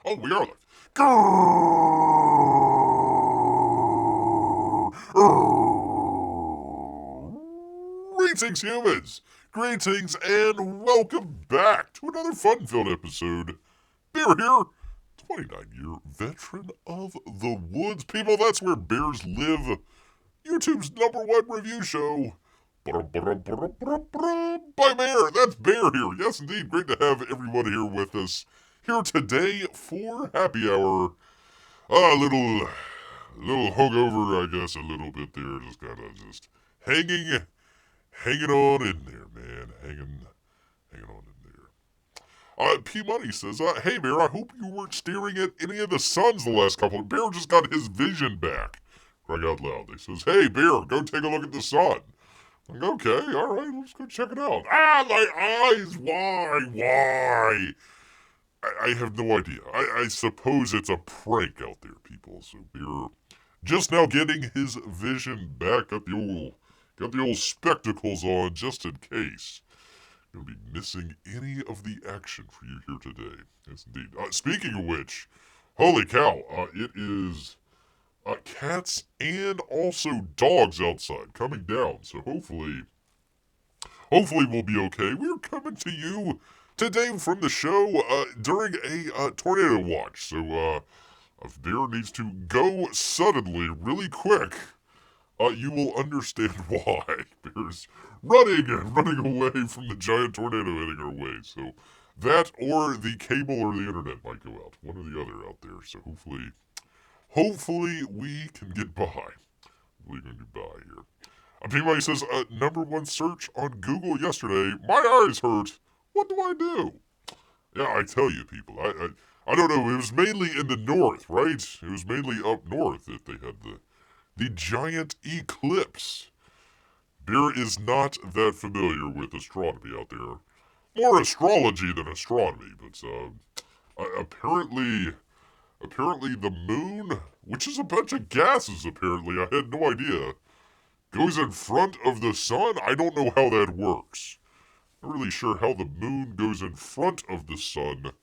Oh, we are live. Greetings, humans! Greetings, and welcome back to another fun-filled episode. Bear here, 29-year veteran of the woods. People, that's where bears live. YouTube's #1 review show. By Bear, that's Bear here. Yes, indeed. Great to have everyone here with us. Here today for happy hour. A little hungover, I guess, a little bit there. Just kind of just hanging on in there, man. Hanging on in there. P Money says, hey Bear, I hope you weren't staring at any of the suns the last couple of. Bear just got his vision back. Crying out loud. He says, hey Bear, go take a look at the sun. I'm like, okay, alright, let's go check it out. My eyes, why? I have no idea. I suppose it's a prank out there, people. So we're just now getting his vision back. Got the old spectacles on just in case. Gonna be missing any of the action for you here today. Yes, indeed. Speaking of which, holy cow! It is cats and also dogs outside coming down. So hopefully we'll be okay. We're coming to you today from the show during a tornado watch. So if Bear needs to go suddenly, really quick, you will understand why. Bear's running away from the giant tornado heading our way. So that or the cable or the internet might go out. One or the other out there. So hopefully we can get by. We can get by here. P-Money says, #1 search on Google yesterday. My eyes hurt. What do I do? Yeah, I tell you, people. I don't know. It was mainly in the north, right? It was mainly up north that they had the giant eclipse. Bear is not that familiar with astronomy out there. More astrology than astronomy, but apparently the moon, which is a bunch of gases apparently, I had no idea, goes in front of the sun. I don't know how that works. Not really sure how the moon goes in front of the sun,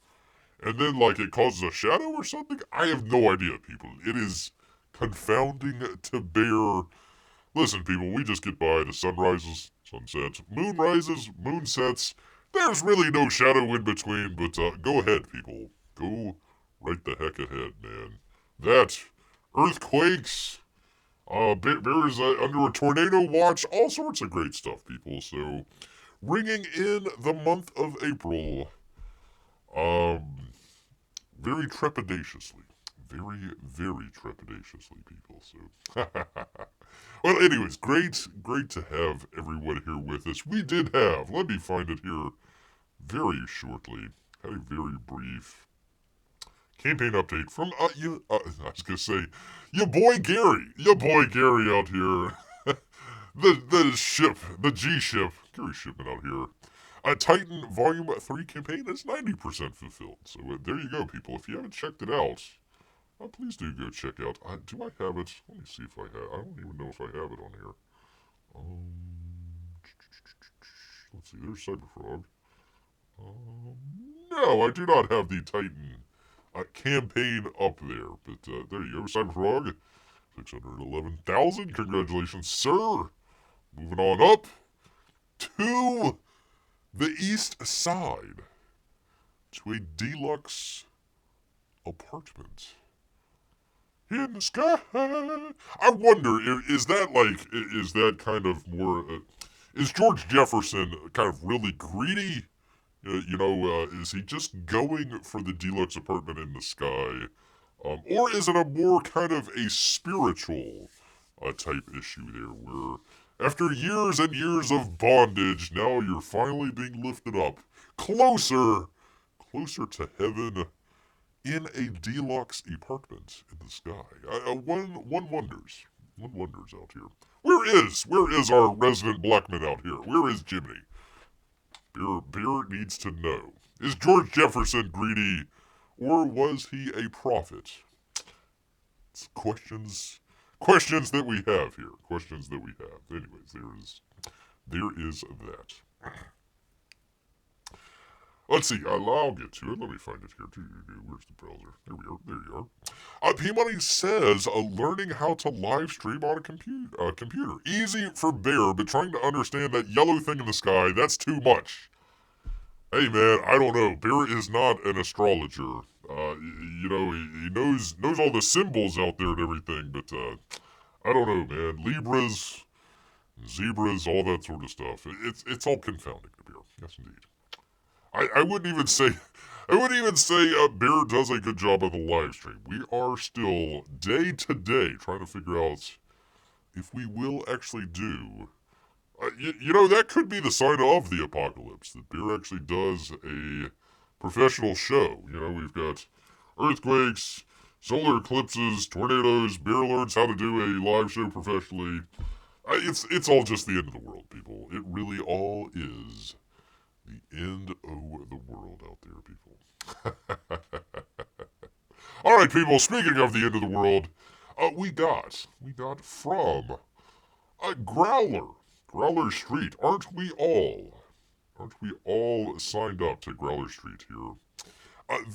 and then like it causes a shadow or something. I have no idea, people. It is confounding to bear. Listen, people, we just get by. The sun rises, sun sets, moon rises, moon sets. There's really no shadow in between, but go ahead, people. Go right the heck ahead, man. That, earthquakes, Bear's under a tornado watch, all sorts of great stuff, people. So, ringing in the month of April, very trepidatiously. Very trepidatiously, people. So, well, anyways, great to have everyone here with us. We did have, let me find it here very shortly, had a very brief campaign update from, I was gonna say, your boy Gary out here. the ship, the G-ship, Gary Shipman out here. Titan Volume 3 campaign is 90% fulfilled. So there you go, people. If you haven't checked it out, please do go check out. Do I have it? Let me see if I have. I don't even know if I have it on here. Let's see. There's CyberFrog. No, I do not have the Titan campaign up there. But there you go, CyberFrog. 611,000. Congratulations, sir. Moving on up to the east side. To a deluxe apartment in the sky. I wonder, is that kind of more, is George Jefferson kind of really greedy? Is he just going for the deluxe apartment in the sky? Or is it a more kind of a spiritual type issue there, where after years and years of bondage, now you're finally being lifted up closer to heaven in a deluxe apartment in the sky. One wonders out here. Where is our resident blackman out here? Where is Jiminy? Bear needs to know. Is George Jefferson greedy, or was he a prophet? It's questions that we have here. Questions that we have. Anyways, there is that. Let's see. I'll get to it. Let me find it here. Where's the browser? There we are. There you are. P-Money says, learning how to live stream on a computer. Easy for Bear, but trying to understand that yellow thing in the sky, that's too much. Hey, man, I don't know. Bear is not an astrologer. He knows all the symbols out there and everything, but, I don't know, man. Libras, zebras, all that sort of stuff. It's all confounding to Bear. Yes, indeed. I wouldn't even say Bear does a good job of the live stream. We are still day to day trying to figure out if we will actually do. That could be the sign of the apocalypse, that Bear actually does a professional show. We've got earthquakes, solar eclipses, tornadoes. Bear learns how to do a live show professionally. It's all just the end of the world, people. It really all is the end of the world out there, people. All right, people, speaking of the end of the world, we got from Growler Street. Aren't we all signed up to Growler Street here?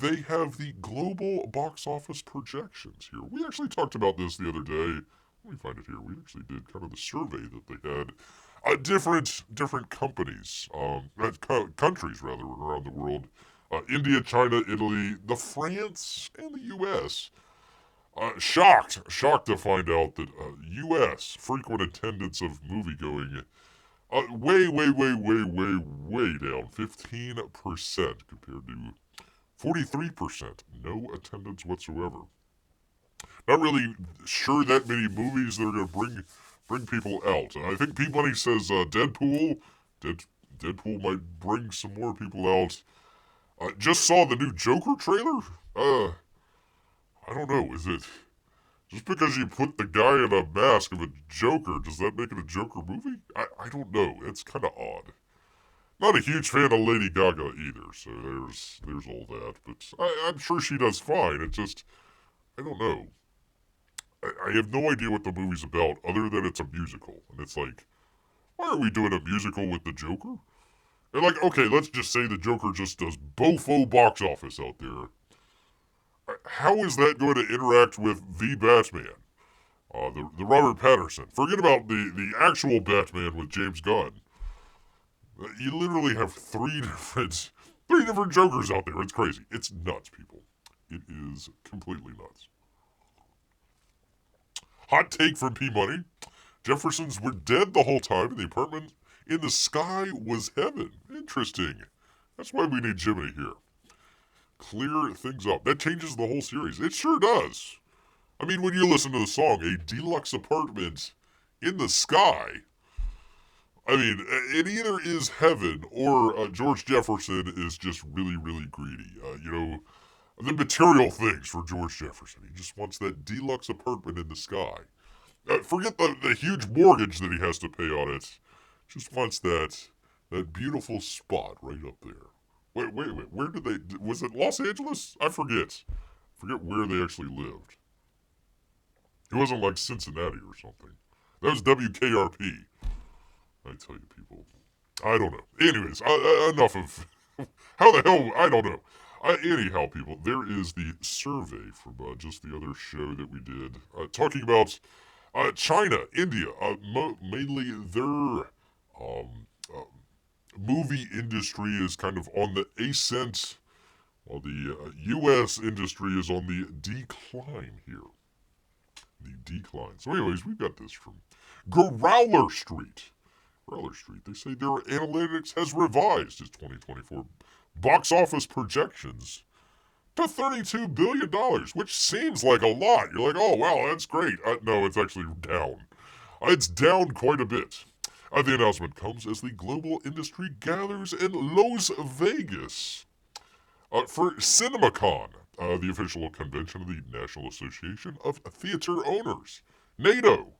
They have the global box office projections here. We actually talked about this the other day. Let me find it here. We actually did kind of the survey that they had. Different companies, countries rather, around the world. India, China, Italy, France, and the U.S. Shocked to find out that U.S. frequent attendance of moviegoing way down, 15% compared to 43%, no attendance whatsoever. Not really sure that many movies that are going to bring people out. I think P-Money says Deadpool might bring some more people out. Just saw the new Joker trailer. I don't know. Is it just because you put the guy in a mask of a Joker, does that make it a Joker movie? I don't know. It's kind of odd. Not a huge fan of Lady Gaga either, so there's all that. But I'm sure she does fine. It just, I don't know. I have no idea what the movie's about, other than it's a musical. And it's like, why are we doing a musical with the Joker? And like, okay, let's just say the Joker just does bofo box office out there. How is that going to interact with the Batman? The Robert Pattinson. Forget about the actual Batman with James Gunn. You literally have three different Jokers out there. It's crazy. It's nuts, people. It is completely nuts. Hot take from P-Money. Jeffersons were dead the whole time, and the apartment in the sky was heaven. Interesting. That's why we need Jiminy here. Clear things up. That changes the whole series. It sure does. I mean, when you listen to the song, a deluxe apartment in the sky, I mean, it either is heaven or George Jefferson is just really, really greedy. The material things for George Jefferson. He just wants that deluxe apartment in the sky. Forget the huge mortgage that he has to pay on it. Just wants that beautiful spot right up there. Wait. Where did they... Was it Los Angeles? I forget. Where they actually lived. It wasn't like Cincinnati or something. That was WKRP. I tell you, people. I don't know. Anyways, enough of... How the hell... I don't know. Anyhow, people, there is the survey from just the other show that we did. Talking about China, India. Mainly their... movie industry is kind of on the ascent, while the U.S. industry is on the decline here. The decline. So anyways, we've got this from Growler Street. They say their analytics has revised its 2024 box office projections to $32 billion, which seems like a lot. You're like, oh, wow, that's great. No, it's actually down. It's down quite a bit. The announcement comes as the global industry gathers in Las Vegas for CinemaCon, the official convention of the National Association of Theater Owners, NATO.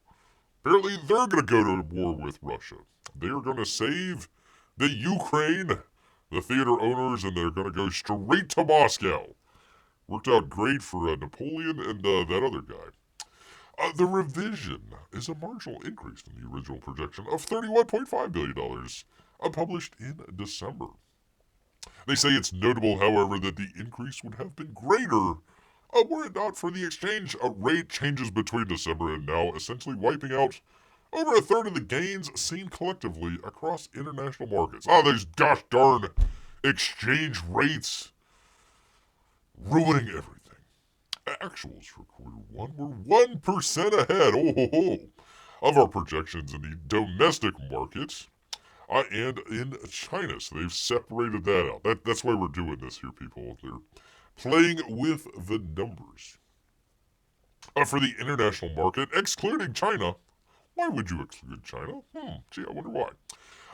Apparently, they're going to go to war with Russia. They are going to save the Ukraine, the theater owners, and they're going to go straight to Moscow. Worked out great for Napoleon and that other guy. The revision is a marginal increase in the original projection of $31.5 billion, published in December. They say it's notable, however, that the increase would have been greater were it not for the exchange rate changes between December and now, essentially wiping out over a third of the gains seen collectively across international markets. Oh, these gosh darn exchange rates ruining everything. Actuals for quarter one were 1% ahead of our projections in the domestic markets and in China. So they've separated that out. That's why we're doing this here, people. They're playing with the numbers. For the international market, excluding China, why would you exclude China? Gee, I wonder why.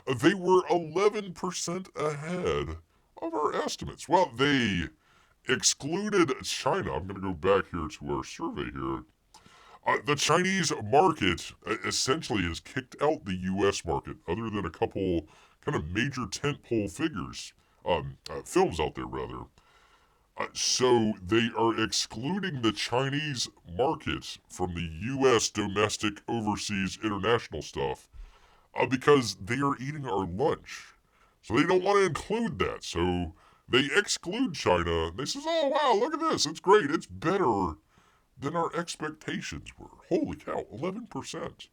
They were 11% ahead of our estimates. Well, they excluded China. I'm going to go back here to our survey here. The Chinese market essentially has kicked out the U.S. market, other than a couple kind of major tentpole films out there, rather. So they are excluding the Chinese market from the U.S. domestic, overseas, international stuff because they are eating our lunch. So they don't want to include that. So they exclude China. They says, oh, wow, look at this. It's great. It's better than our expectations were. Holy cow, 11%.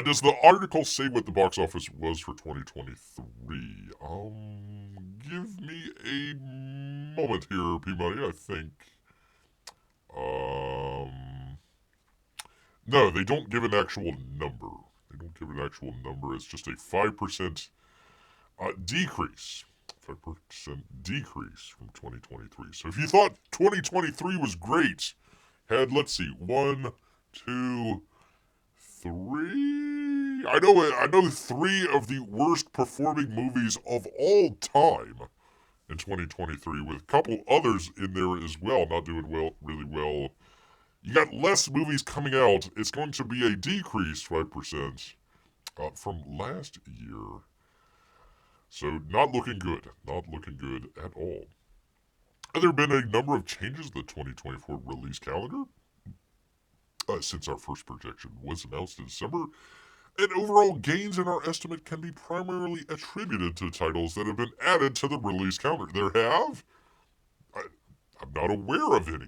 Does the article say what the box office was for 2023? Give me a moment here, P-Money, I think. No, they don't give an actual number. It's just a 5% decrease. 5% decrease from 2023. So if you thought 2023 was great, had, let's see, 1, 2, 3. I know 3 of the worst performing movies of all time in 2023, with a couple others in there as well, not doing really well. You got less movies coming out. It's going to be a decrease, 5%, from last year. So not looking good. Not looking good at all. There have been a number of changes to the 2024 release calendar since our first projection was announced in December, and overall gains in our estimate can be primarily attributed to titles that have been added to the release calendar. There have? I'm not aware of any.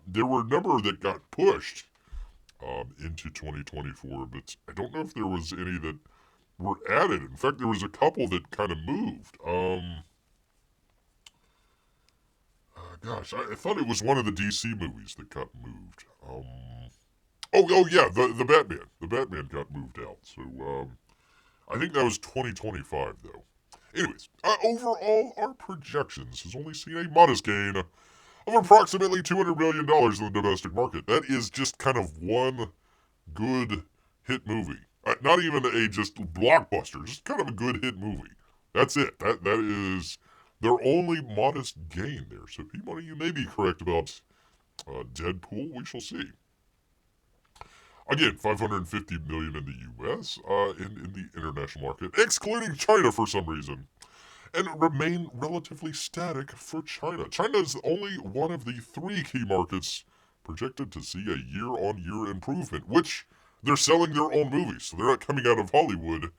There were a number that got pushed into 2024, but I don't know if there was any that were added. In fact, there was a couple that kind of moved. I thought it was one of the DC movies that got moved. Oh yeah, the Batman. The Batman got moved out. So, I think that was 2025, though. Anyways, overall, our projections has only seen a modest gain of approximately $200 million in the domestic market. That is just kind of one good hit movie. Not even a just blockbuster, just kind of a good hit movie. That's it. That is their only modest gain there. So, P-Money, you may be correct about Deadpool. We shall see. Again, $550 million in the U.S. In the international market, excluding China for some reason, and remain relatively static for China. China is only one of the 3 key markets projected to see a year-on-year improvement, which they're selling their own movies, so they're not coming out of Hollywood.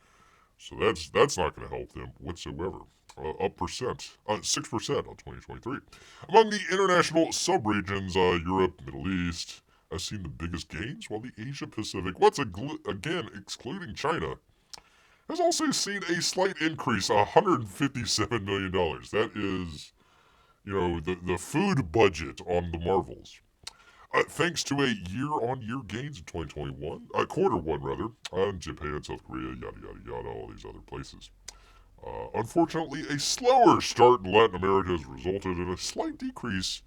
So that's not going to help them whatsoever. Up 6% on 2023. Among the international subregions, Europe, Middle East, has seen the biggest gains, while the Asia Pacific, again excluding China, has also seen a slight increase, $157 million. That is, the food budget on the Marvels. Thanks to a year-on-year gains in 2021, quarter one rather, Japan, South Korea, yada yada yada, all these other places. Unfortunately, a slower start in Latin America has resulted in a slight decrease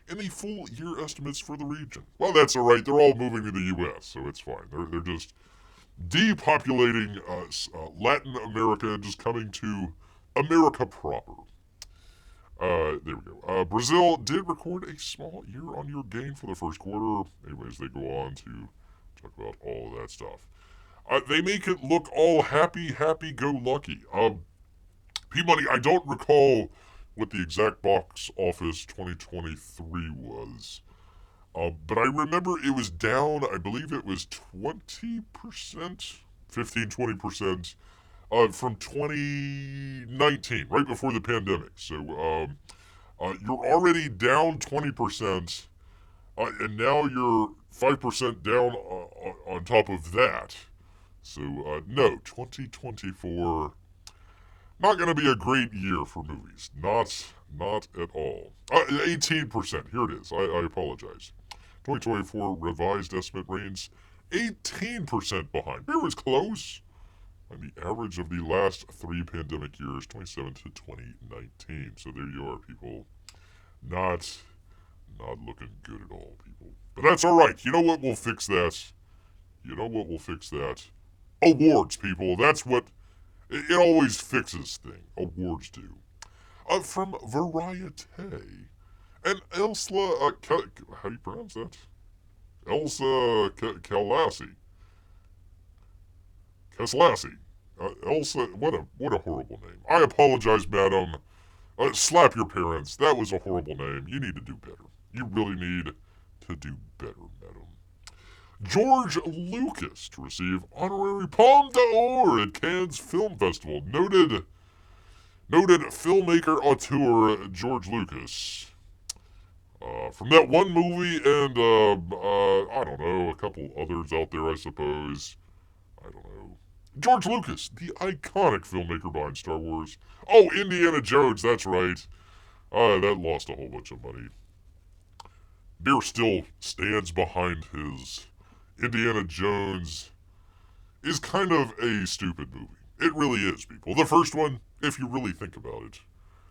in the full year estimates for the region. Well, that's alright, they're all moving to the U.S., so it's fine. They're just depopulating Latin America, just coming to America proper. There we go. Brazil did record a small year-on-year gain for the first quarter. Anyways, they go on to talk about all of that stuff. They make it look all happy-go-lucky. P-Money, I don't recall what the exact box office 2023 was. But I remember it was down, I believe it was 20%, 15-20%, from 2019, right before the pandemic. So you're already down 20%, and now you're 5% down on top of that. So no, 2024 not going to be a great year for movies. Not at all. 18%. Here it is. I apologize. 2024 revised estimate range 18% behind. It was close. And the average of the last 3 pandemic years, 27 to 2019. So there you are, people. Not looking good at all, people. But that's all right. You know what will fix that? Awards, people. That's what it always fixes things. Awards do. From Variety. And Elsa, how do you pronounce that? Elsa Kelassi. Elsa, what a horrible name. I apologize, madam. Slap your parents. That was a horrible name. You need to do better. You really need to do better, madam. George Lucas to receive honorary Palme d'Or at Cannes Film Festival. Noted filmmaker auteur George Lucas. From that one movie and, I don't know, a couple others out there, I suppose. I don't know. George Lucas, the iconic filmmaker behind Star Wars. Oh, Indiana Jones, that's right. That lost a whole bunch of money. Beer still stands behind his Indiana Jones is kind of a stupid movie. It really is, people. The first one, if you really think about it.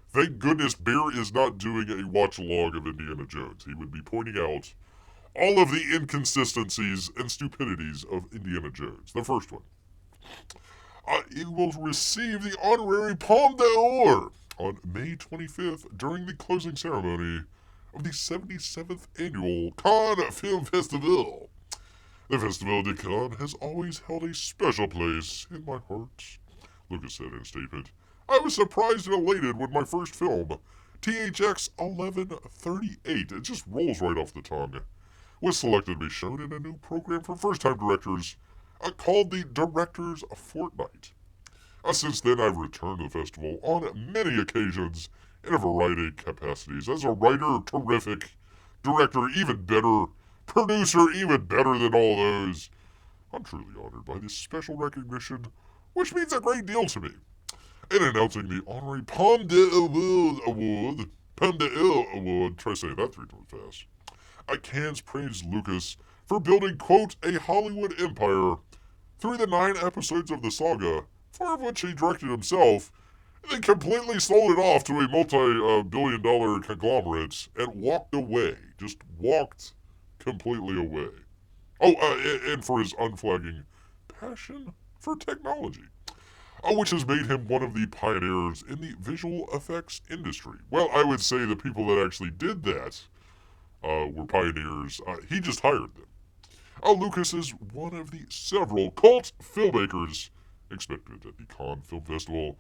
Thank goodness Bear is not doing a watch-along of Indiana Jones. He would be pointing out all of the inconsistencies and stupidities of Indiana Jones. The first one. It will receive the honorary Palme d'Or on May 25th during the closing ceremony of the 77th annual Cannes Film Festival. The Festival de Cannes has always held a special place in my heart, Lucas said in a statement. I was surprised and elated when my first film, THX 1138, it just rolls right off the tongue, was selected to be shown in a new program for first-time directors called the Directors Fortnight. Since then, I've returned to the festival on many occasions in a variety of capacities. As a writer, terrific. Director, even better. Producer, even better than all those. I'm truly honored by this special recognition, which means a great deal to me. In announcing the honorary Palme d'Or Award, try saying that 3 times fast. Cannes praised Lucas for building, quote, a Hollywood empire through the 9 episodes of the saga, 4 of which he directed himself, and then completely sold it off to a multi-billion-dollar conglomerate and walked away. Just walked completely away. Oh, and for his unflagging passion for technology, which has made him one of the pioneers in the visual effects industry. Well, I would say the people that actually did that were pioneers. He just hired them. Lucas is one of the several cult filmmakers expected at the Cannes Film Festival,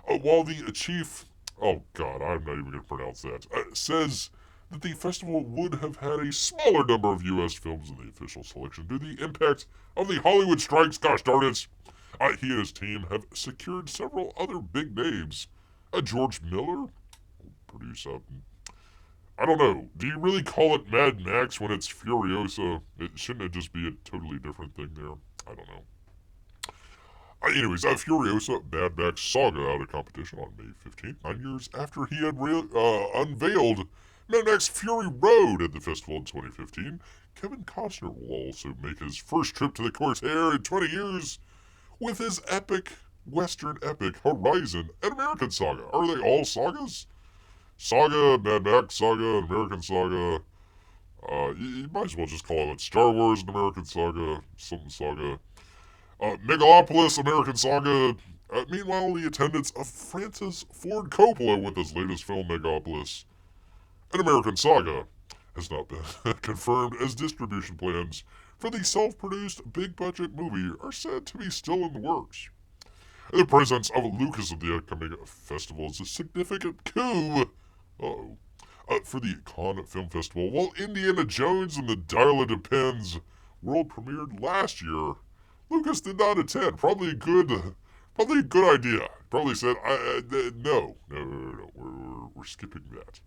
while the chief, oh god, I'm not even going to pronounce that, says that the festival would have had a smaller number of U.S. films in the official selection due to the impact of the Hollywood strikes. Gosh darn it. He and his team have secured several other big names. George Miller, produce up. I don't know. Do you really call it Mad Max when it's Furiosa? Shouldn't it just be a totally different thing there? I don't know. Anyways, Furiosa, Mad Max Saga out of competition on May 15th, 9 years after he had unveiled Mad Max Fury Road at the festival in 2015. Kevin Costner will also make his first trip to the Corsair in 20 years with his Western epic Horizon and American Saga. Are they all sagas? Saga, Mad Max Saga, American Saga. You might as well just call it Star Wars and American Saga, something Saga. Megalopolis, American Saga. Meanwhile, the attendance of Francis Ford Coppola with his latest film, Megalopolis, an American Saga, has not been confirmed, as distribution plans for the self-produced big-budget movie are said to be still in the works. The presence of Lucas at the upcoming festival is a significant coup for the Cannes Film Festival. While Indiana Jones and the Dial It Depends world premiered last year, Lucas did not attend. Probably a good Probably a good idea. Probably said, no, we're skipping that.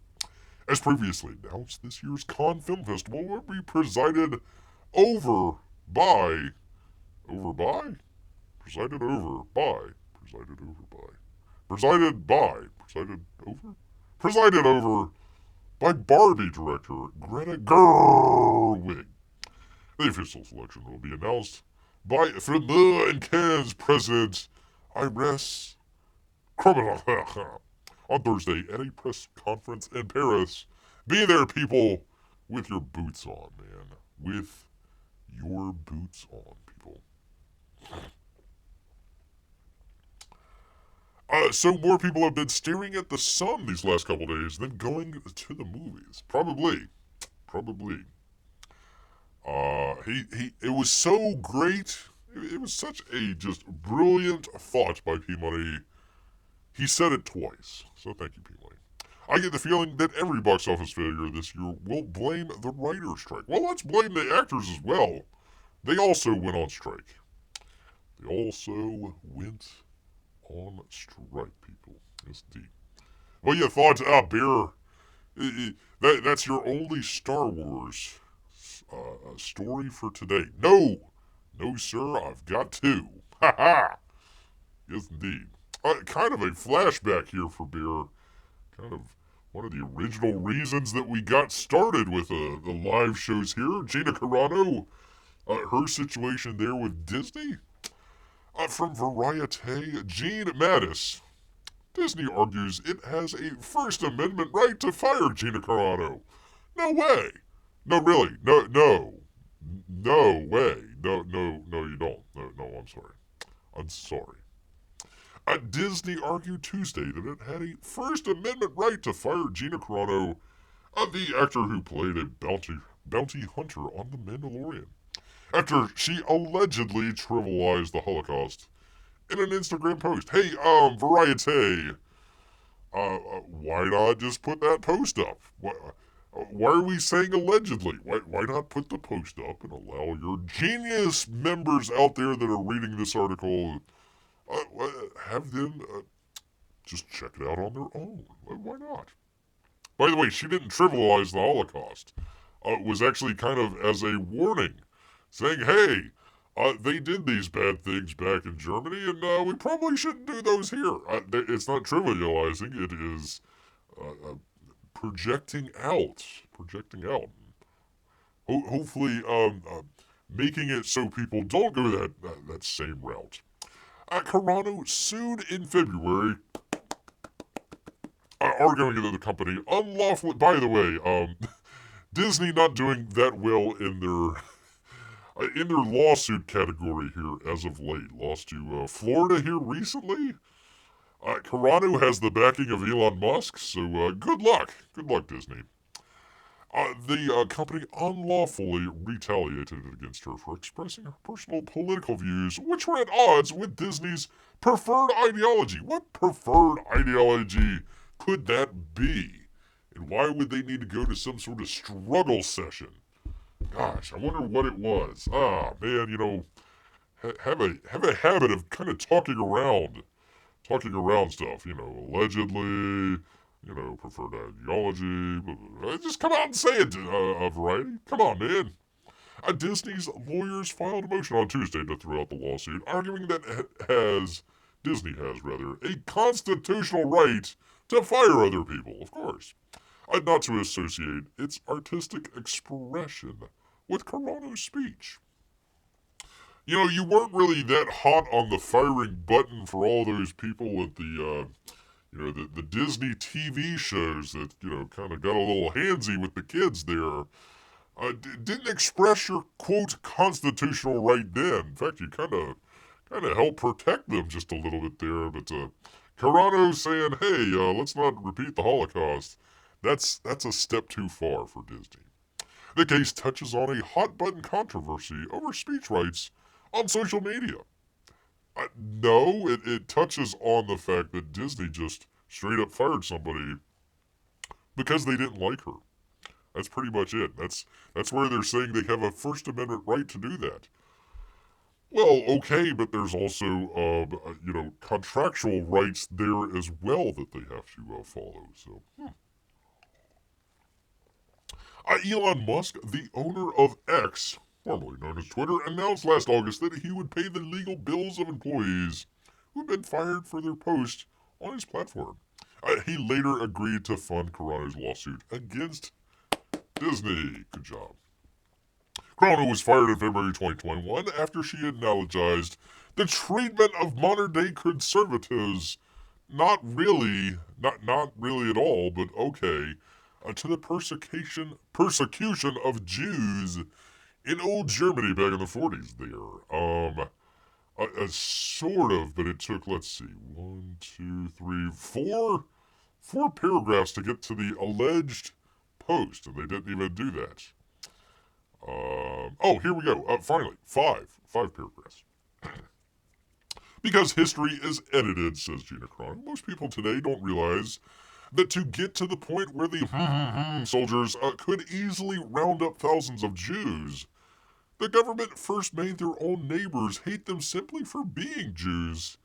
As previously announced, this year's Cannes Film Festival will be presided over by, over by? Presided over by, presided over by, presided by, presided over? Presided over by Barbie director Greta Gerwig. The official selection will be announced by Fernand and Cannes president Irenee on Thursday at a press conference in Paris. Be there, people, with your boots on, man. With your boots on, people. So more people have been staring at the sun these last couple days than going to the movies. Probably. It was so great. It was such a just brilliant thought by P-Money. He said it twice, so thank you, P-Money. I get the feeling that every box office failure this year will blame the writer's strike. Well, let's blame the actors as well. They also went on strike. People. Yes, indeed. Well, you thought, Bear, that's your only Star Wars story for today. No, sir, I've got two. Ha ha! Yes, indeed. Kind of a flashback here for Bear. Kind of one of the original reasons that we got started with the live shows here. Gina Carano, her situation there with Disney. From Variety, Gene Mattis. Disney argues it has a First Amendment right to fire Gina Carano. No way. No, really. No way. No, you don't. No, I'm sorry. Disney argued Tuesday that it had a First Amendment right to fire Gina Carano, the actor who played a bounty hunter on The Mandalorian, after she allegedly trivialized the Holocaust in an Instagram post. Hey, Variety, why not just put that post up? Why are we saying allegedly? Why not put the post up and allow your genius members out there that are reading this article, have them just check it out on their own? Why not? By the way, she didn't trivialize the Holocaust. It was actually kind of as a warning, saying, hey, they did these bad things back in Germany, and we probably shouldn't do those here. It's not trivializing, it is projecting out. Hopefully, making it so people don't go that same route. Carano sued in February, arguing that the company unlawfully. By the way, Disney not doing that well in their lawsuit category here as of late. Lost to Florida here recently. Carano has the backing of Elon Musk, so good luck. Good luck, Disney. The company unlawfully retaliated against her for expressing her personal political views, which were at odds with Disney's preferred ideology. What preferred ideology could that be? And why would they need to go to some sort of struggle session? Gosh, I wonder what it was. Man, have a habit of kind of talking around stuff. Allegedly. Preferred ideology, blah, blah, blah. Just come out and say it, Variety. Come on, man. Disney's lawyers filed a motion on Tuesday to throw out the lawsuit, arguing that Disney has, a constitutional right to fire other people, of course, not to associate its artistic expression with Carano's speech. You weren't really that hot on the firing button for all those people at the Disney TV shows that, kind of got a little handsy with the kids there. Didn't express your, quote, constitutional right then. In fact, you kind of helped protect them just a little bit there. But Carano saying, hey, let's not repeat the Holocaust. That's a step too far for Disney. The case touches on a hot-button controversy over speech rights on social media. No, it touches on the fact that Disney just straight up fired somebody because they didn't like her. That's pretty much it. That's where they're saying they have a First Amendment right to do that. Well, okay, but there's also, contractual rights there as well that they have to follow. So, Elon Musk, the owner of X, formerly known as Twitter, announced last August that he would pay the legal bills of employees who had been fired for their posts on his platform. He later agreed to fund Carano's lawsuit against Disney. Good job. Carano was fired in February 2021 after she analogized the treatment of modern-day conservatives. Not really at all, but okay, to the persecution of Jews in old Germany back in the 40s. Sort of, but it took, let's see, one, two, three, four paragraphs to get to the alleged post, and they didn't even do that. Here we go. Finally, five paragraphs. Because history is edited, says Gina Carano, most people today don't realize that to get to the point where the soldiers could easily round up thousands of Jews, the government first made their own neighbors hate them simply for being Jews.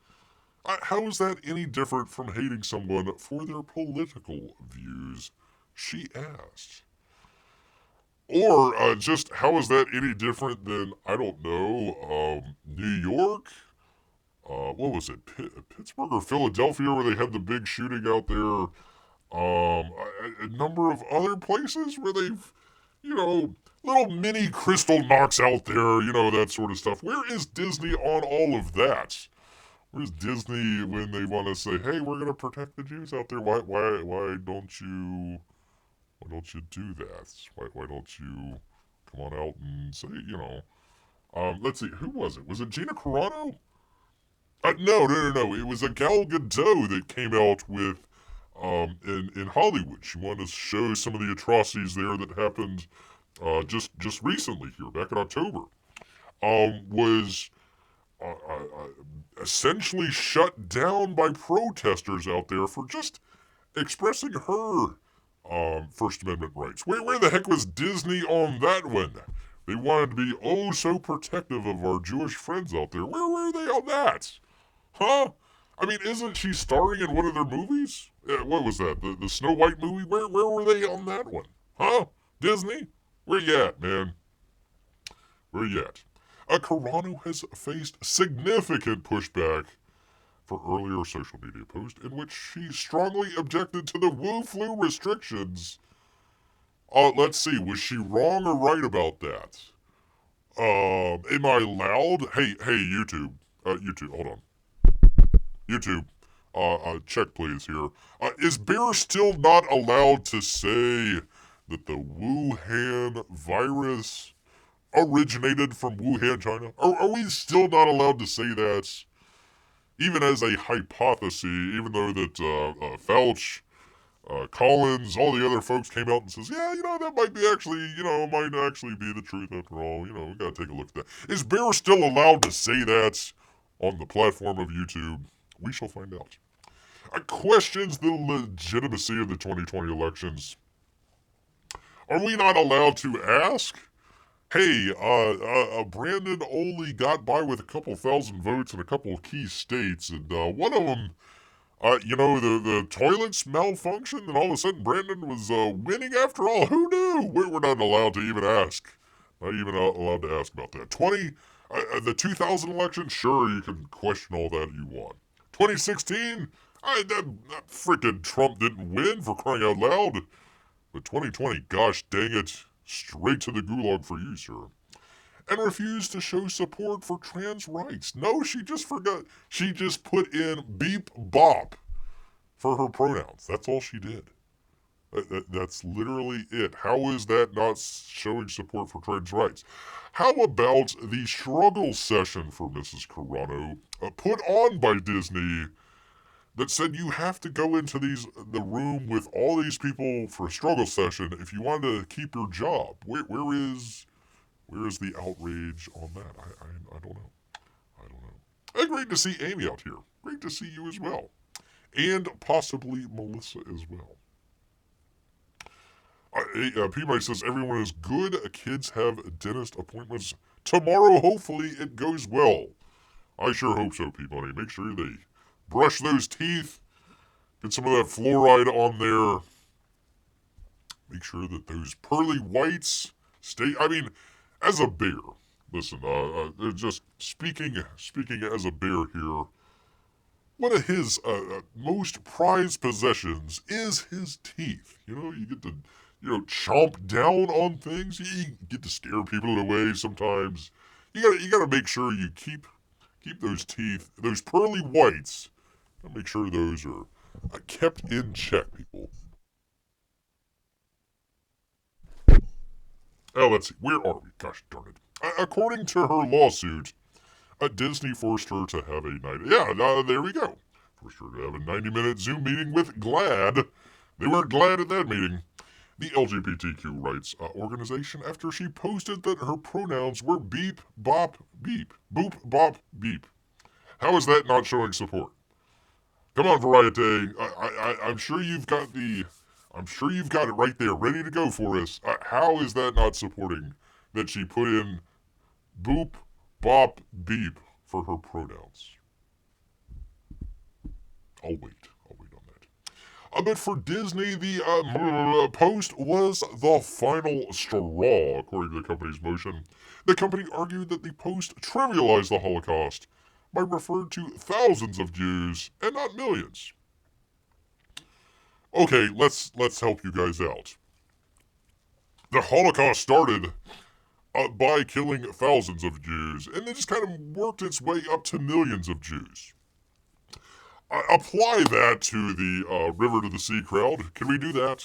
How is that any different from hating someone for their political views? She asked. Or just how is that any different than, I don't know, New York? What was it, Pittsburgh or Philadelphia, where they had the big shooting out there? A number of other places where they've, little mini crystal knocks out there, that sort of stuff. Where is Disney on all of that? Where's Disney when they want to say, hey, we're going to protect the Jews out there? Why don't you do that? Why don't you come on out and say, let's see, who was it? Was it Gina Carano? No. It was a Gal Gadot that came out with, in Hollywood. She wanted to show some of the atrocities there that happened, just recently here, back in October. Was essentially shut down by protesters out there for just expressing her First Amendment rights. Where the heck was Disney on that one? They wanted to be oh so protective of our Jewish friends out there. Where were they on that? Huh? I mean, isn't she starring in one of their movies? What was that? The Snow White movie? Where were they on that one? Huh? Disney? Where you at, man? Where you at? Carano has faced significant pushback for earlier social media post in which she strongly objected to the Wu flu restrictions. Let's see, was she wrong or right about that? Am I loud? Hey, YouTube. YouTube, hold on. YouTube, check please here. Is Bear still not allowed to say that the Wuhan virus originated from Wuhan, China? Are we still not allowed to say that? Even as a hypothesis, even though that Fauci, Collins, all the other folks came out and says, yeah, that might be actually, might actually be the truth after all. We gotta take a look at that. Is Bear still allowed to say that on the platform of YouTube? We shall find out. Questions the legitimacy of the 2020 elections. Are we not allowed to ask? Hey, Brandon only got by with a couple thousand votes in a couple of key states, and one of them, the toilets malfunctioned, and all of a sudden Brandon was winning after all. Who knew? We're not allowed to even ask. Not even allowed to ask about that. The 2000 election, sure, you can question all that you want. 2016, that freaking Trump didn't win, for crying out loud. But 2020, gosh dang it, straight to the gulag for you, sir. And refused to show support for trans rights. No, she just forgot. She just put in beep bop for her pronouns. That's all she did. That's literally it. How is that not showing support for trans rights? How about the struggle session for Mrs. Carano, put on by Disney, that said you have to go into the room with all these people for a struggle session if you want to keep your job? Where is the outrage on that? I don't know. And great to see Amy out here. Great to see you as well. And possibly Melissa as well. P-Mike says, everyone is good. Kids have dentist appointments tomorrow, hopefully, it goes well. I sure hope so, P-Money. Make sure they brush those teeth, get some of that fluoride on there. Make sure that those pearly whites stay. I mean, as a bear, listen, just speaking as a bear here, one of his most prized possessions is his teeth. You get to, chomp down on things. You get to scare people away sometimes. You gotta make sure you keep those teeth, those pearly whites. Make sure those are kept in check, people. Let's see. Where are we? Gosh darn it. According to her lawsuit, Disney forced her to have a night. Yeah, there we go. Forced her to have a 90-minute Zoom meeting with GLAAD. They weren't glad at that meeting. The LGBTQ rights organization, after she posted that her pronouns were beep, bop, beep. Boop, bop, beep. How is that not showing support? Come on, Variety. I'm sure you've got it right there, ready to go for us. How is that not supporting that she put in boop, bop, beep for her pronouns? I'll wait on that. But for Disney, the post was the final straw, according to the company's motion. The company argued that the post trivialized the Holocaust by referring to thousands of Jews and not millions. Okay, let's help you guys out. The Holocaust started by killing thousands of Jews, and it just kind of worked its way up to millions of Jews. Apply that to the River to the Sea crowd. Can we do that?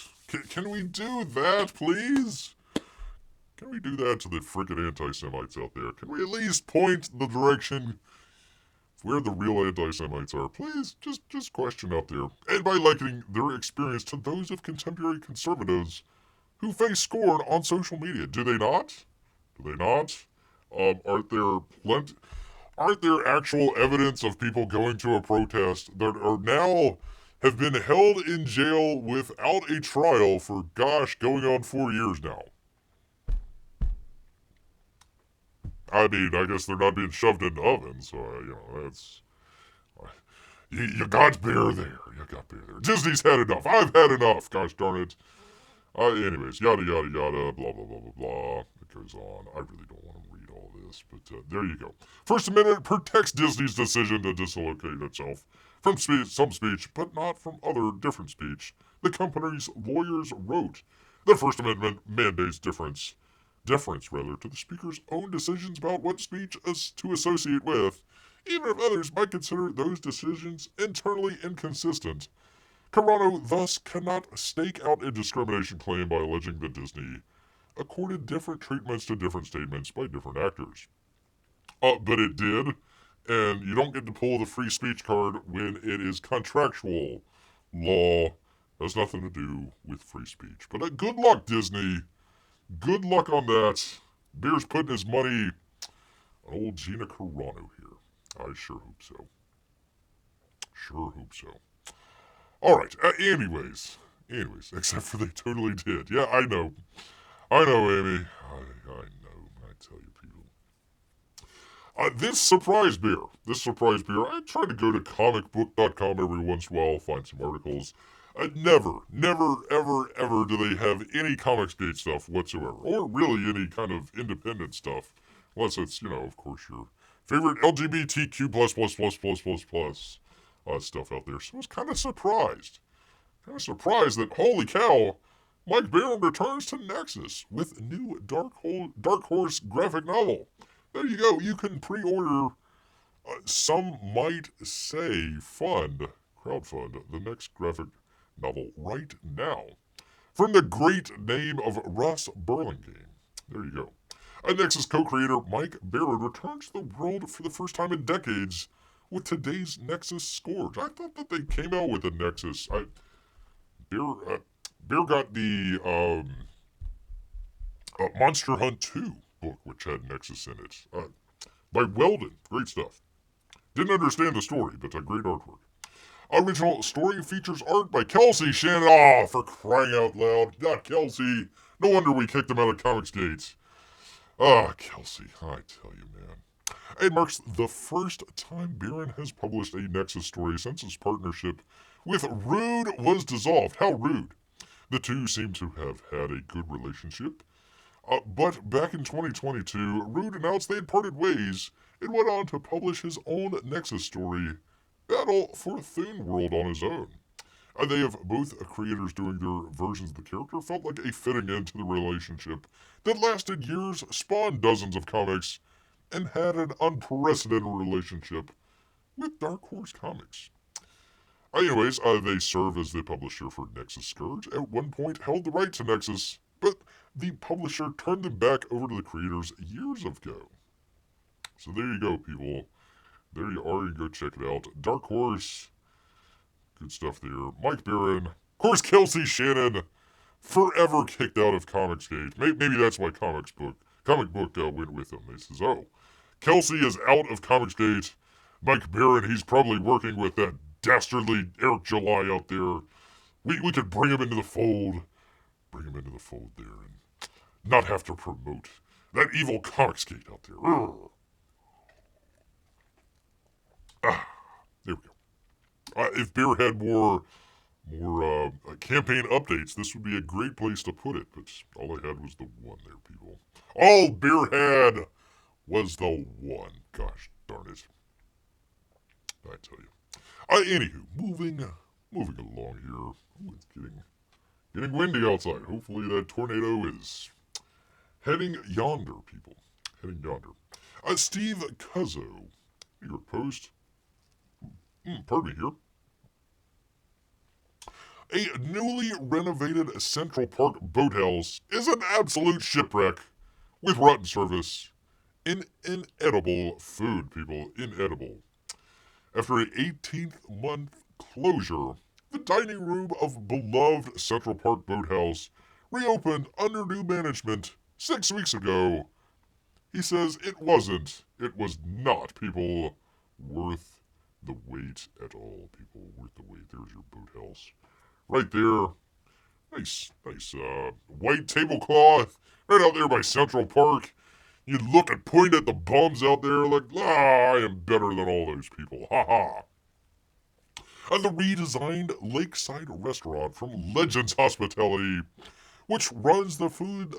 Can we do that, please? Can we do that to the frickin' anti-Semites out there? Can we at least point the direction where the real anti-Semites are? Please, just question out there. And by likening their experience to those of contemporary conservatives who face scorn on social media. Do they not? Aren't there actual evidence of people going to a protest that are now have been held in jail without a trial for, going on 4 years now? I mean, I guess they're not being shoved into ovens, so, that's... You got bear there. Disney's had enough. I've had enough, gosh darn it. Anyways, yada, yada, yada, blah, blah, blah, blah, blah. It goes on. I really don't want to read all this, but there you go. First Amendment protects Disney's decision to dislocate itself from some speech, but not from other different speech. The company's lawyers wrote, the First Amendment mandates deference to the speaker's own decisions about what speech to associate with, even if others might consider those decisions internally inconsistent. Carano thus cannot stake out a discrimination claim by alleging that Disney accorded different treatments to different statements by different actors. But it did, and you don't get to pull the free speech card when it is contractual. Law has nothing to do with free speech. But good luck, Disney. Good luck on that. Bear's putting his money on old Gina Carano here. I sure hope so. Alright, anyways, except for they totally did. Yeah, I know, Amy. I know, I tell you, people. This surprise beer, I try to go to comicbook.com every once in a while, find some articles. Never, ever do they have any Comicsgate stuff whatsoever, or really any kind of independent stuff, unless it's, of course, your favorite LGBTQ plus stuff out there. So I was kind of surprised that, holy cow, Mike Barron returns to Nexus with new Dark Horse graphic novel. There you go. You can pre-order, some might say crowdfund the next graphic novel right now. From the great name of Russ Burlingame. There you go. A Nexus co-creator, Mike Barron, returns to the world for the first time in decades with today's Nexus Scourge. I thought that they came out with a Nexus. Bear got the Monster Hunt 2 book, which had Nexus in it, by Weldon. Great stuff. Didn't understand the story, but great artwork. Original story features art by Kelsey, Shannon. For crying out loud. Not Kelsey. No wonder we kicked him out of Comicsgate. Ah, Kelsey, I tell you, man. It marks the first time Baron has published a Nexus story since his partnership with Rude was dissolved. How rude. The two seem to have had a good relationship. But back in 2022, Rude announced they had parted ways and went on to publish his own Nexus story, Battle for Thune World, on his own. They have both creators doing their versions of the character felt like a fitting end to the relationship that lasted years, spawned dozens of comics, and had an unprecedented relationship with Dark Horse Comics. Anyways, they serve as the publisher for Nexus Scourge. At one point, held the right to Nexus, but the publisher turned them back over to the creators years ago. So there you go, people. There you are. You go check it out. Dark Horse, good stuff there. Mike Baron, of course, Kelsey, Shannon, forever kicked out of Comicsgate. Maybe that's why comic book went with him. They says, oh, Kelsey is out of Comicsgate. Mike Baron, he's probably working with that dastardly Eric July out there. We could bring him into the fold. Bring him into the fold there and not have to promote that evil Comicsgate out there. There we go. If Bear had more campaign updates, this would be a great place to put it, but all I had was the one there, people. All Bear had was the one. Gosh darn it. I tell you. Anywho, moving along here. Ooh, it's getting windy outside. Hopefully that tornado is heading yonder, people. Heading yonder. Steve Cuzzo, your post. Pardon me here. A newly renovated Central Park boathouse is an absolute shipwreck with rotten service and inedible food, people. Inedible. After an 18-month closure, the dining room of beloved Central Park Boathouse reopened under new management 6 weeks ago. He says it was not, people, worth the wait at all, people. Worth the wait. There's your boathouse. Right there. Nice, white tablecloth right out there by Central Park. You look and point at the bums out there like, I am better than all those people. Ha ha. The redesigned lakeside restaurant from Legends Hospitality, which runs the food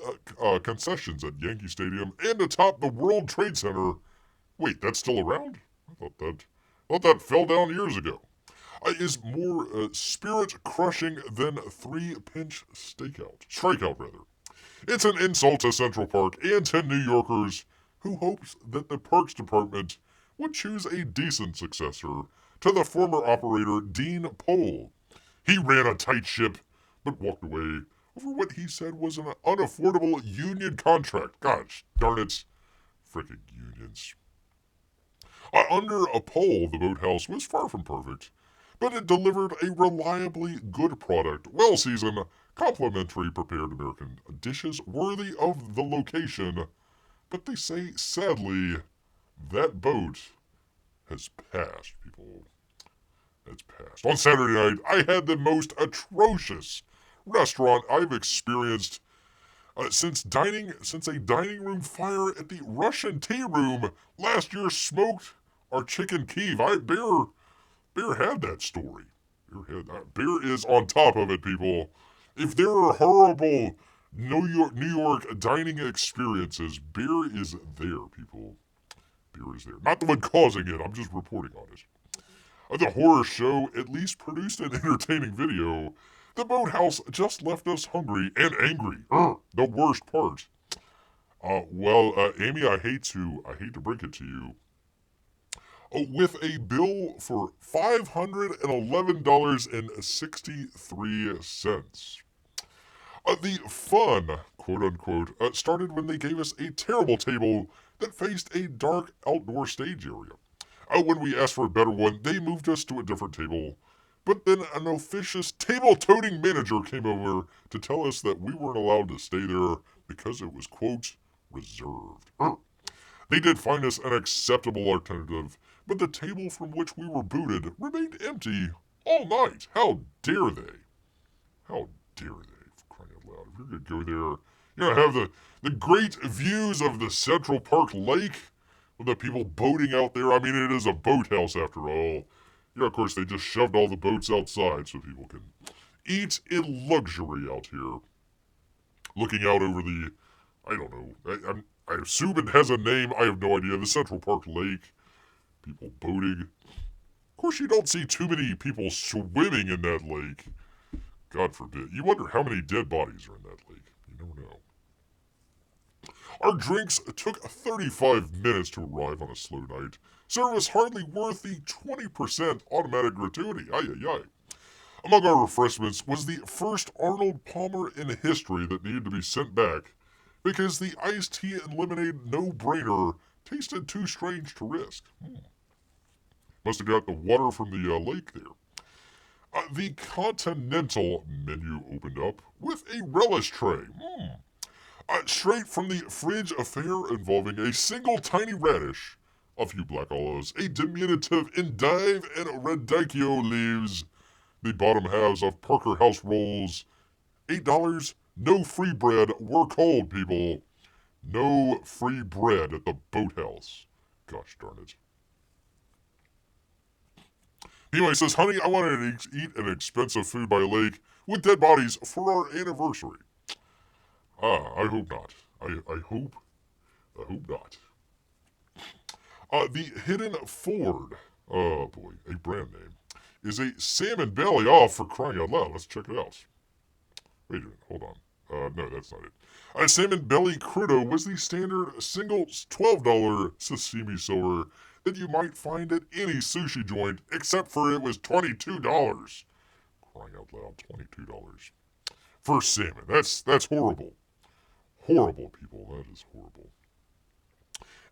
concessions at Yankee Stadium and atop the World Trade Center. Wait, that's still around? I thought that fell down years ago. Is more spirit-crushing than 3-pinch strikeout, rather. It's an insult to Central Park and to New Yorkers who hopes that the Parks Department would choose a decent successor to the former operator Dean Pohl. He ran a tight ship, but walked away over what he said was an unaffordable union contract. Gosh darn it. Frickin' unions. Under a Pohl, the boathouse was far from perfect, but it delivered a reliably good product, well-seasoned, complimentary prepared American dishes worthy of the location. But they say, sadly, that boat has passed, people. It's passed. On Saturday night, I had the most atrocious restaurant I've experienced since a dining room fire at the Russian Tea Room last year smoked our chicken Kiev. Bear had that story. Bear is on top of it, people. If there are horrible New York dining experiences, Bear is there, people. Bear is there. Not the one causing it, I'm just reporting on it. The horror show at least produced an entertaining video. The boathouse just left us hungry and angry. The worst part. Amy, I hate to break it to you. With a bill for $511.63. The fun, quote-unquote, started when they gave us a terrible table that faced a dark outdoor stage area. When we asked for a better one, they moved us to a different table. But then an officious table-toting manager came over to tell us that we weren't allowed to stay there because it was, quote, reserved. They did find us an acceptable alternative, but the table from which we were booted remained empty all night. How dare they? How dare they, for crying out loud. If you're going to go there, have the great views of the Central Park Lake with the people boating out there. I mean, it is a boathouse after all. Of course, they just shoved all the boats outside so people can eat in luxury out here. Looking out over the, I don't know, I assume it has a name. I have no idea. The Central Park Lake. People boating. Of course, you don't see too many people swimming in that lake. God forbid. You wonder how many dead bodies are in that lake. You never know. Our drinks took 35 minutes to arrive on a slow night. Service hardly worth the 20% automatic gratuity. Ay, ay, ay. Among our refreshments was the first Arnold Palmer in history that needed to be sent back because the iced tea and lemonade no-brainer tasted too strange to risk. Must have got the water from the lake there. The continental menu opened up with a relish tray. Straight from the fridge affair involving a single tiny radish, a few black olives, a diminutive endive, and radicchio leaves. The bottom halves of Parker House rolls. $8, no free bread. We're cold, people. No free bread at the Boathouse. Gosh darn it. Anyway, says, honey, I wanted to eat an expensive food by a lake with dead bodies for our anniversary. I hope not. I hope not. The Hidden Ford, oh boy, a brand name, is a salmon belly off for crying out loud. Let's check it out. Wait a minute, hold on. No, that's not it. A salmon belly crudo was the standard single $12 sashimi silver that you might find at any sushi joint, except for it was $22. Crying out loud, $22 for salmon. That's horrible. Horrible, people. That is horrible.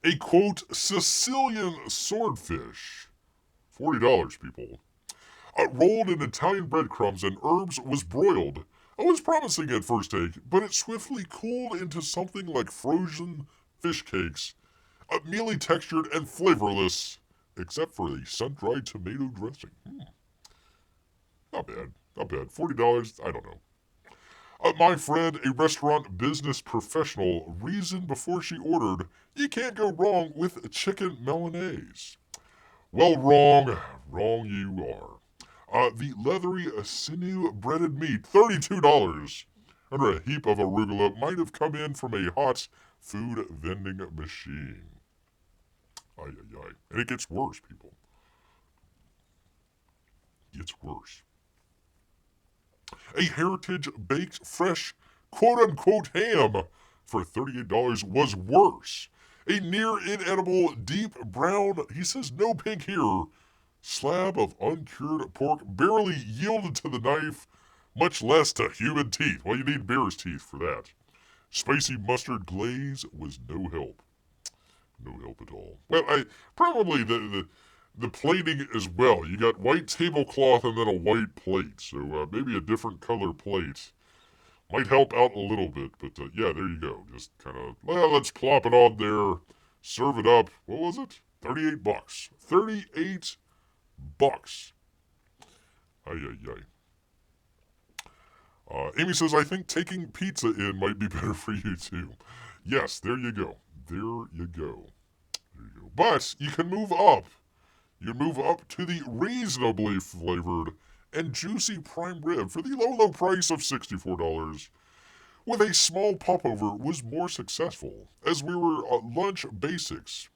A quote Sicilian swordfish, $40, people. Rolled in Italian breadcrumbs and herbs, was broiled. It was promising at first take, but it swiftly cooled into something like frozen fish cakes, mealy textured and flavorless, except for the sun-dried tomato dressing. Not bad. $40, I don't know. My friend, a restaurant business professional, reasoned before she ordered, you can't go wrong with chicken Milanese. Well, wrong you are. The leathery sinew-breaded meat, $32, under a heap of arugula, might have come in from a hot food vending machine. Ay, ay, ay. And it gets worse, people. It gets worse. A Heritage baked fresh quote-unquote ham for $38 was worse. A near inedible deep brown, he says no pink here, slab of uncured pork barely yielded to the knife, much less to human teeth. Well, you need bear's teeth for that. Spicy mustard glaze was no help. No help at all. Well, probably the plating as well. You got white tablecloth and then a white plate. So maybe a different color plate might help out a little bit. But yeah, there you go. Just kind of, well, let's plop it on there. Serve it up. What was it? $38. $38. Ay, ay, ay. Amy says, I think taking pizza in might be better for you too. Yes, there you go. There you go. But you can move up. You move up to the reasonably flavored and juicy prime rib for the low price of $64. With a small popover was more successful, as were lunch basics,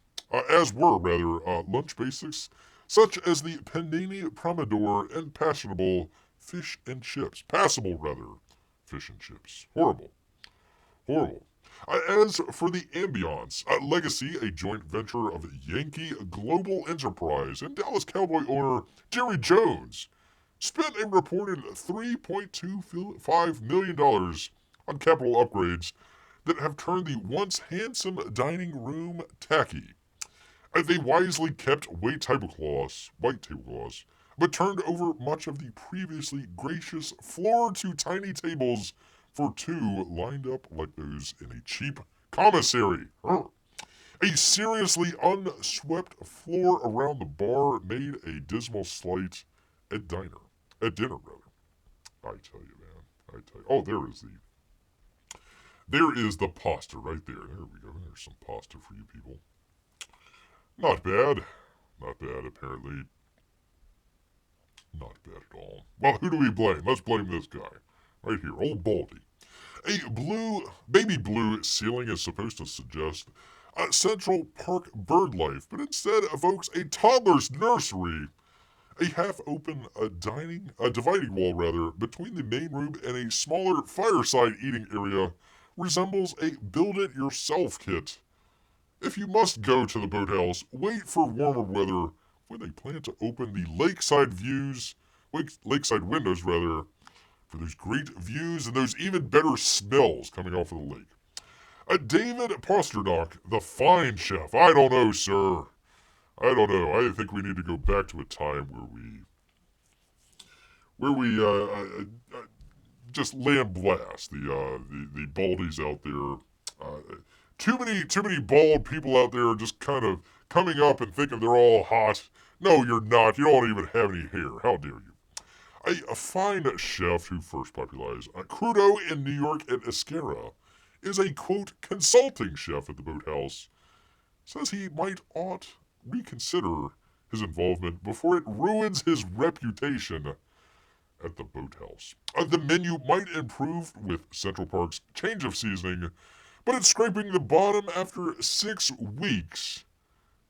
such as the panini promador and passable fish and chips. Horrible. As for the ambiance, Legacy, a joint venture of Yankee Global Enterprise and Dallas Cowboy owner Jerry Jones, spent a reported $3.25 million on capital upgrades that have turned the once handsome dining room tacky. They wisely kept white tablecloths, but turned over much of the previously gracious floor-to-tiny tables for two lined up like those in a cheap commissary. A seriously unswept floor around the bar made a dismal sight at dinner. I tell you, man. Oh, there is There is the pasta right there. There we go. There's some pasta for you people. Not bad. Not bad, apparently. Not bad at all. Well, who do we blame? Let's blame this guy. Right here, old Baldy. A baby blue ceiling is supposed to suggest a Central Park bird life, but instead evokes a toddler's nursery. A half-open dividing wall, between the main room and a smaller fireside eating area resembles a build-it-yourself kit. If you must go to the boathouse, wait for warmer weather when they plan to open the lakeside windows, for those great views and those even better smells coming off of the lake. David Pasternak, the fine chef. I don't know, sir. I don't know. I think we need to go back to a time where we just lambaste the baldies out there. Too many bald people out there just kind of coming up and thinking they're all hot. No, you're not. You don't even have any hair. How dare you? A fine chef who first popularized crudo in New York and Escara is a, quote, consulting chef at the Boathouse. Says he ought reconsider his involvement before it ruins his reputation at the Boathouse. The menu might improve with Central Park's change of seasoning, but it's scraping the bottom after 6 weeks.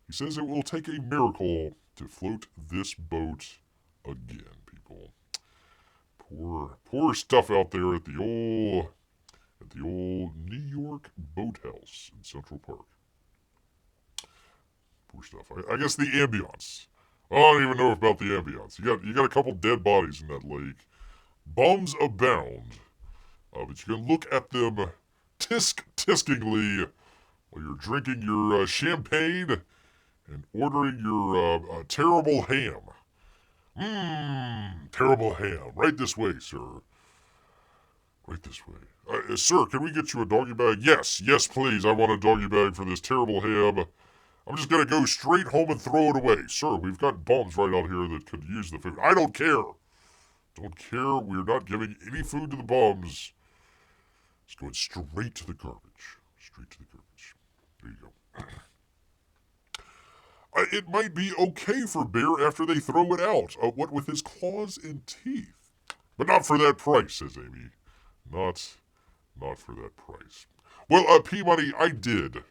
He says it will take a miracle to float this boat again, people. Poor stuff out there at the old New York Boathouse in Central Park. Poor stuff. I guess the ambiance. I don't even know about the ambiance. You got a couple dead bodies in that lake. Bums abound. But you can look at them tiskingly while you're drinking your champagne and ordering your terrible ham. Terrible ham. Right this way, sir. Right this way. Sir, can we get you a doggy bag? Yes, please. I want a doggy bag for this terrible ham. I'm just going to go straight home and throw it away. Sir, we've got bums right out here that could use the food. I don't care. Don't care. We're not giving any food to the bums. It's going straight to the garbage. Straight to the garbage. There you go. It might be okay for Bear after they throw it out. What with his claws and teeth. But not for that price, says Amy. Not for that price. Well, Peabody, I did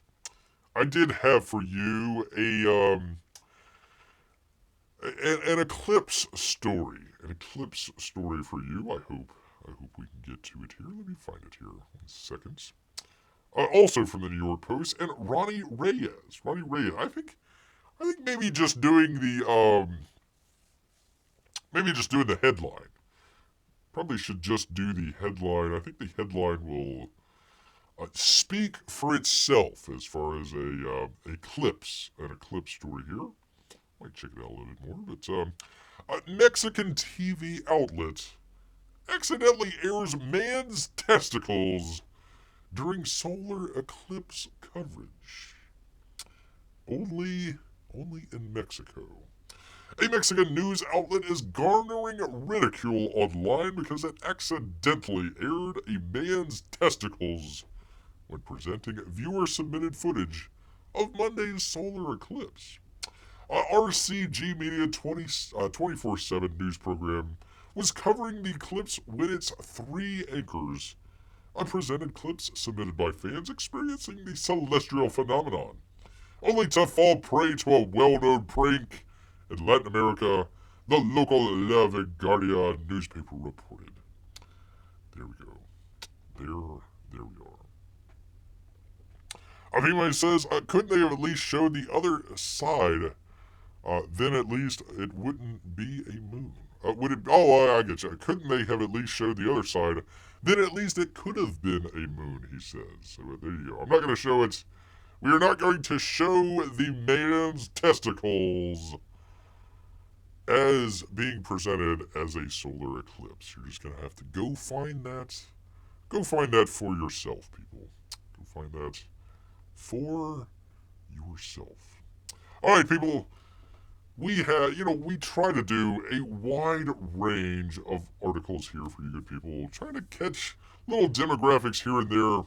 have for you an Eclipse story. An Eclipse story for you. I hope we can get to it here. Let me find it here. 1 second. Also from the New York Post, and Ronnie Reyes. I think maybe just doing the headline. Probably should just do the headline. I think the headline will speak for itself as far as an Eclipse story here. Might check it out a little bit more, but a Mexican TV outlet accidentally airs man's testicles during solar eclipse coverage. Only in Mexico. A Mexican news outlet is garnering ridicule online because it accidentally aired a man's testicles when presenting viewer-submitted footage of Monday's solar eclipse. RCG Media 24/7 news program was covering the eclipse when its 3 anchors presented clips submitted by fans experiencing the celestial phenomenon, only to fall prey to a well-known prank in Latin America, the local La Vanguardia newspaper reported. There we go. There we are. Avima says, couldn't they have at least showed the other side? Then at least it wouldn't be a moon. I get you. Couldn't they have at least showed the other side? Then at least it could have been a moon, he says. So there you go. I'm not going to show it. We are not going to show the man's testicles as being presented as a solar eclipse. You're just going to have to go find that. Go find that for yourself, people. Go find that for yourself. All right, people. We try to do a wide range of articles here for you good people, trying to catch little demographics here and there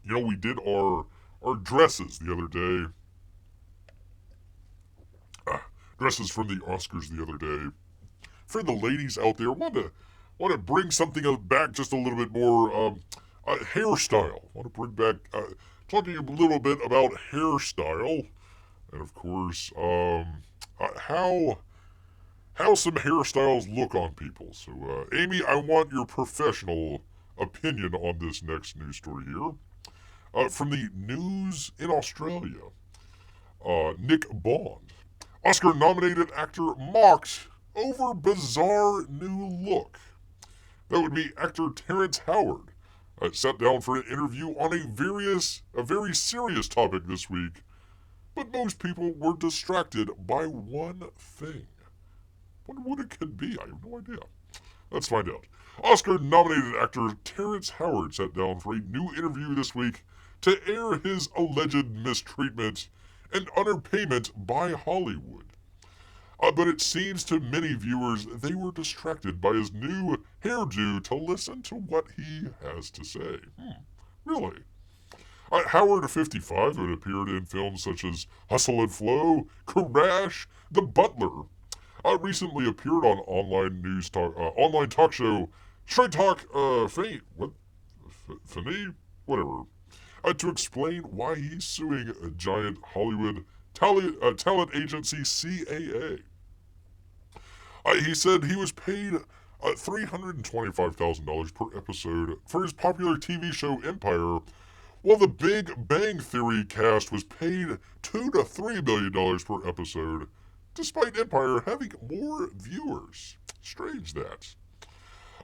we did our dresses the other day. Dresses from the Oscars the other day. For the ladies out there, want to bring something back just a little bit more. Hairstyle. Want to bring back talking a little bit about hairstyle, and of course, how some hairstyles look on people. So, Amy, I want your professional opinion on this next news story here. From the news in Australia, Nick Bond, Oscar-nominated actor, mocked over bizarre new look. That would be actor Terrance Howard. Sat down for an interview on a very serious topic this week, but most people were distracted by one thing. Wonder what it could be. I have no idea. Let's find out. Oscar-nominated actor Terrance Howard sat down for a new interview this week to air his alleged mistreatment and underpayment by Hollywood. But it seems to many viewers they were distracted by his new hairdo to listen to what he has to say. Really? Howard, 55, who had appeared in films such as Hustle and Flow, Crash, The Butler, recently appeared on online talk show Straight Talk Fani? Whatever. To explain why he's suing a giant Hollywood talent agency, CAA. He said he was paid $325,000 per episode for his popular TV show Empire, while the Big Bang Theory cast was paid $2 to $3 million per episode, despite Empire having more viewers. Strange that.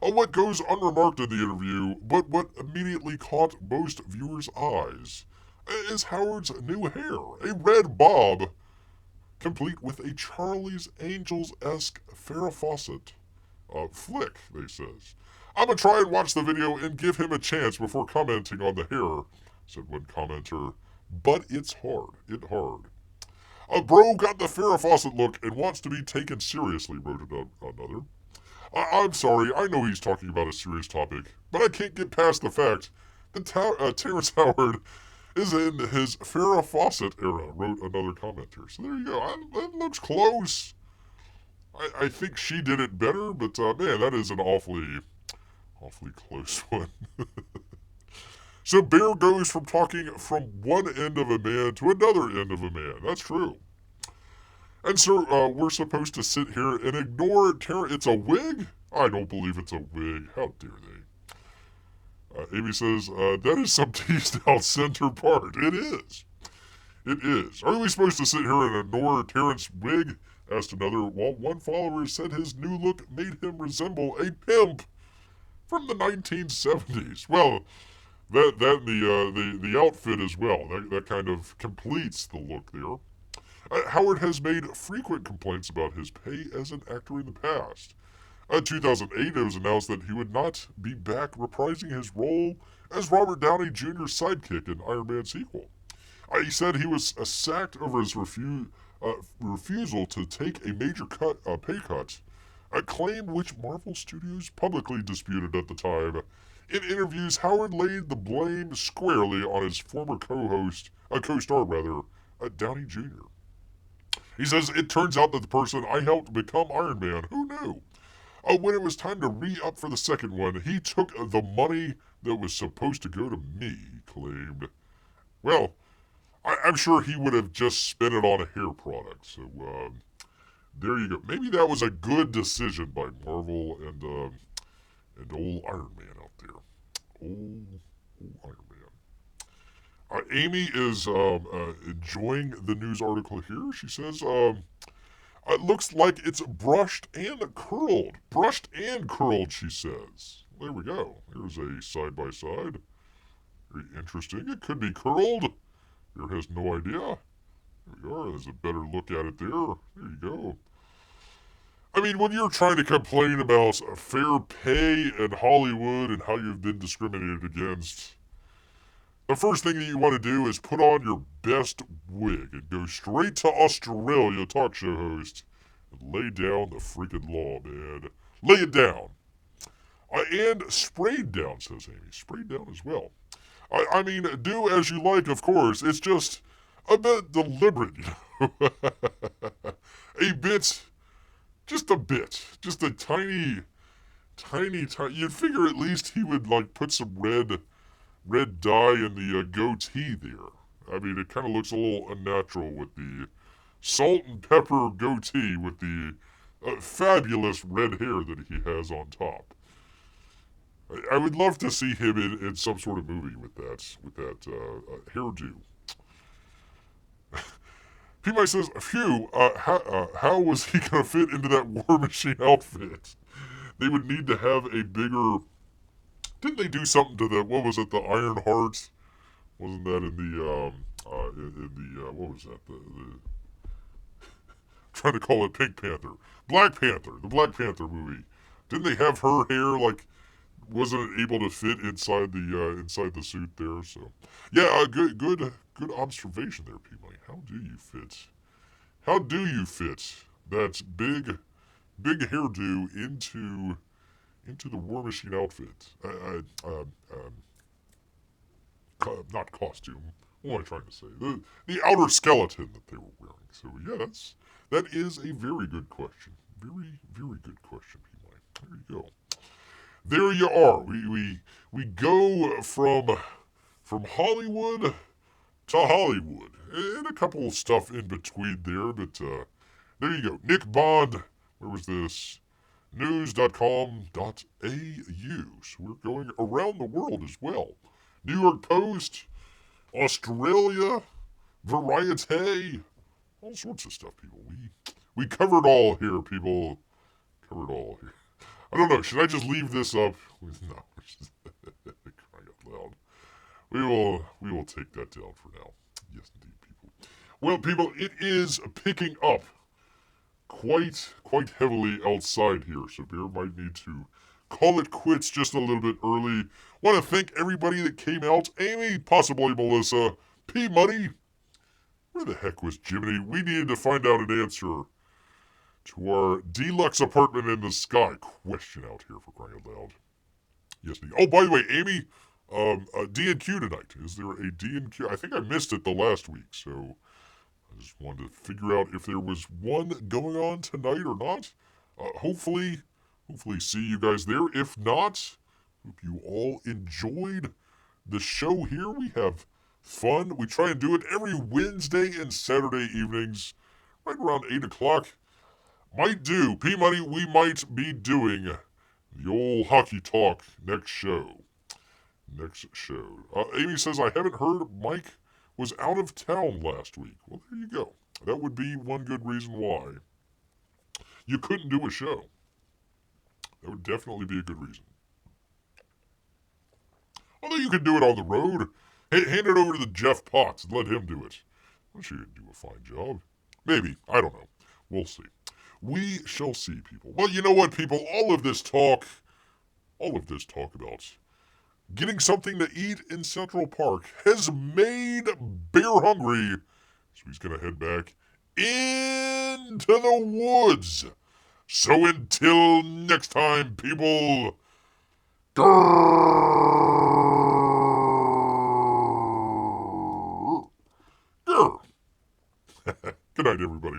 What goes unremarked in the interview, but what immediately caught most viewers' eyes, is Howard's new hair, a red bob, complete with a Charlie's Angels-esque Farrah Fawcett flick, they says. I'm gonna try and watch the video and give him a chance before commenting on the hair, said one commenter, but it's hard. Bro got the Farrah Fawcett look and wants to be taken seriously, wrote another. I'm sorry, I know he's talking about a serious topic, but I can't get past the fact that Terrance Howard is in his Farrah Fawcett era, wrote another commenter. So there you go. That looks close. I think she did it better, but man, that is an awfully close one. So Bear goes from talking from one end of a man to another end of a man. That's true. And so we're supposed to sit here and ignore it's a wig? I don't believe it's a wig. How dare they? Amy says, that is some teased out center part. It is. It is. Are we supposed to sit here and ignore Terrance wig? Asked another, while one follower said his new look made him resemble a pimp from the 1970s. Well, that and the outfit as well. That kind of completes the look there. Howard has made frequent complaints about his pay as an actor in the past. In 2008, it was announced that he would not be back reprising his role as Robert Downey Jr.'s sidekick in Iron Man sequel. He said he was sacked over his refusal to take a major pay cut, a claim which Marvel Studios publicly disputed at the time. In interviews, Howard laid the blame squarely on his former co-star, Downey Jr. He says, it turns out that the person I helped become Iron Man, who knew? When it was time to re-up for the second one, he took the money that was supposed to go to me, he claimed. Well, I'm sure he would have just spent it on a hair product, so there you go. Maybe that was a good decision by Marvel and old Iron Man out there. Old Iron Man. Amy is enjoying the news article here. She says, it looks like it's brushed and curled. Brushed and curled, she says. There we go. Here's a side-by-side. Very interesting. It could be curled. Here has no idea. There we are. There's a better look at it there. There you go. I mean, when you're trying to complain about fair pay in Hollywood and how you've been discriminated against, the first thing that you want to do is put on your best wig and go straight to Australia, talk show host, and lay down the freaking law, man. Lay it down. And sprayed down, says Amy. Sprayed down as well. I mean, do as you like, of course. It's just a bit deliberate, you know. a bit, just a bit, just a tiny. You'd figure at least he would like put some red dye in the goatee there. I mean, it kind of looks a little unnatural with the salt and pepper goatee with the fabulous red hair that he has on top. I would love to see him in some sort of movie with that hairdo. P. says, phew, how was he going to fit into that War Machine outfit? They would need to have a bigger... Didn't they do something to the... What was it? The Iron Heart? Wasn't that in the... what was that? The trying to call it Pink Panther. Black Panther. The Black Panther movie. Didn't they have her hair, like... Wasn't able to fit inside the suit there, so... Yeah, good observation there, P. How do you fit? How do you fit that big hairdo into the War Machine outfit? Not costume. What am I trying to say? The outer skeleton that they were wearing. So yeah, that is a very good question. Very good question, P. There you go. There you are. We go from Hollywood to Hollywood. And a couple of stuff in between there, but there you go. Nick Bond, where was this? News.com.au. So we're going around the world as well. New York Post, Australia, Variety, all sorts of stuff, people. We covered all here, people. Covered all here. I don't know. Should I just leave this up? No. Crying out loud. We will take that down for now. Yes, indeed, people. Well, people, it is picking up quite heavily outside here, so Bear might need to call it quits just a little bit early. Want to thank everybody that came out. Amy, possibly Melissa, P. Money. Where the heck was Jiminy? We needed to find out an answer to our deluxe apartment in the sky question out here, for crying out loud. Yes, indeed. Oh, by the way, Amy, D&Q tonight. Is there a D&Q? I think I missed it the last week, so I just wanted to figure out if there was one going on tonight or not. Hopefully see you guys there. If not, hope you all enjoyed the show here. We have fun. We try and do it every Wednesday and Saturday evenings, right around 8 o'clock. Might do. P-Money, we might be doing the old hockey talk next show. Amy says, I haven't heard Mike was out of town last week. Well, there you go. That would be one good reason why you couldn't do a show. That would definitely be a good reason. Although you could do it on the road. Hey, hand it over to the Jeff Potts and let him do it. I'm sure he'd do a fine job. Maybe. I don't know. We'll see. We shall see, people. Well, you know what, people? All of this talk about getting something to eat in Central Park has made Bear hungry. So he's going to head back into the woods. So until next time, people. Grrr. Grrr. Good night, everybody.